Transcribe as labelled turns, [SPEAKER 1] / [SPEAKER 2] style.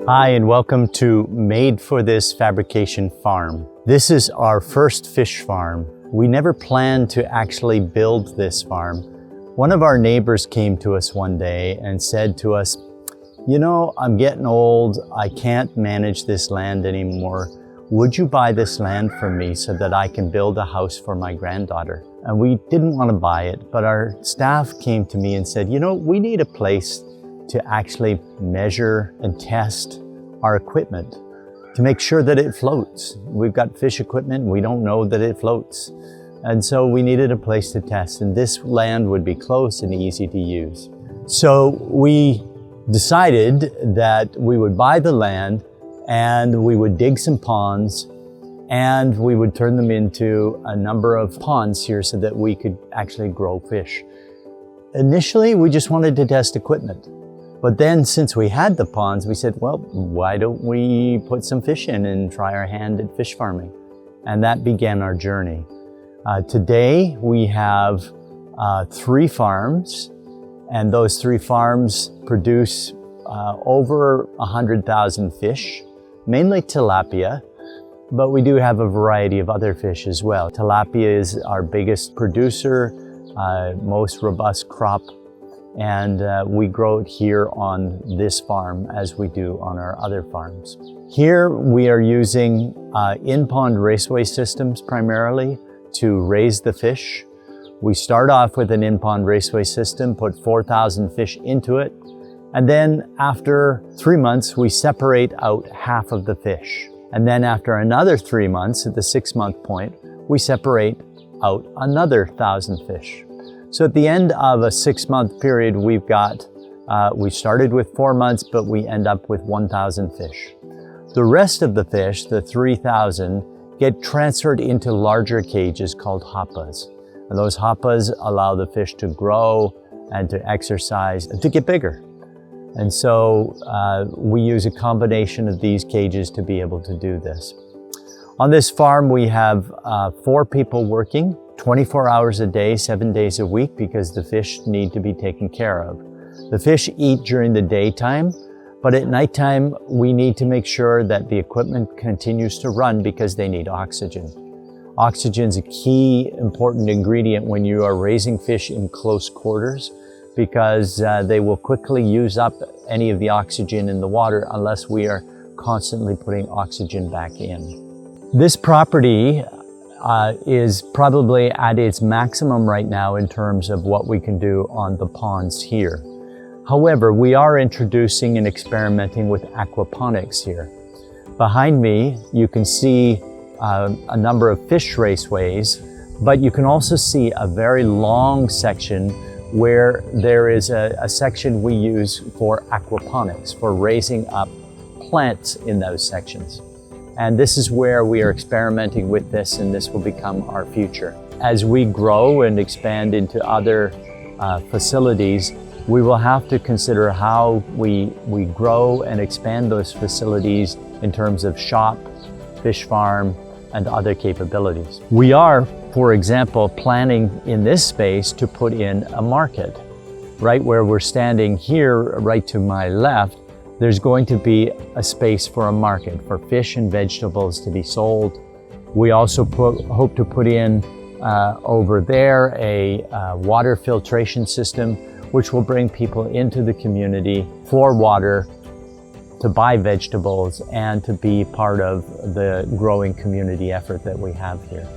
[SPEAKER 1] Hi, and welcome to Made for This Fabrication Farm. This is our first fish farm. We never planned to actually build this farm. One of our neighbors came to us one day and said to us, "You know, I'm getting old. I can't manage this land anymore. Would you buy this land from me so that I can build a house for my granddaughter?" And we didn't want to buy it, but our staff came to me and said, "You know, we need a place to actually measure and test our equipment to make sure that it floats. We've got fish equipment, we don't know that it floats. And so we needed a place to test, and this land would be close and easy to use." So we decided that we would buy the land and we would dig some ponds and we would turn them into a number of ponds here so that we could actually grow fish. Initially, we just wanted to test equipment. But then since we had the ponds, we said, well, why don't we put some fish in and try our hand at fish farming? And that began our journey. Today, we have 3 farms, and those 3 farms produce over 100,000 fish, mainly tilapia, but we do have a variety of other fish as well. Tilapia is our biggest producer, most robust crop, and we grow it here on this farm as we do on our other farms. Here we are using in-pond raceway systems primarily to raise the fish. We start off with an in-pond raceway system, put 4,000 fish into it, and then after 3 months we separate out half of the fish. And then after another 3 months, at the 6-month point, we separate out another 1,000 fish. So at the end of a 6-month period, we started with 4 months, but we end up with 1,000 fish. The rest of the fish, the 3,000, get transferred into larger cages called hoppas. And those hoppas allow the fish to grow and to exercise and to get bigger. And so we use a combination of these cages to be able to do this. On this farm, we have 4 people working 24 hours a day, 7 days a week, because the fish need to be taken care of. The fish eat during the daytime, but at nighttime, we need to make sure that the equipment continues to run because they need oxygen. Oxygen is a key important ingredient when you are raising fish in close quarters, because they will quickly use up any of the oxygen in the water unless we are constantly putting oxygen back in. This property is probably at its maximum right now in terms of what we can do on the ponds here. However, we are introducing and experimenting with aquaponics here. Behind me, you can see a number of fish raceways, but you can also see a very long section where there is a section we use for aquaponics, for raising up plants in those sections. And this is where we are experimenting with this, and this will become our future. As we grow and expand into other facilities, we will have to consider how we grow and expand those facilities in terms of shop, fish farm, and other capabilities. We are, for example, planning in this space to put in a market. Right where we're standing here, right to my left, there's going to be a space for a market for fish and vegetables to be sold. We also hope to put in over there a water filtration system, which will bring people into the community for water, to buy vegetables, and to be part of the growing community effort that we have here.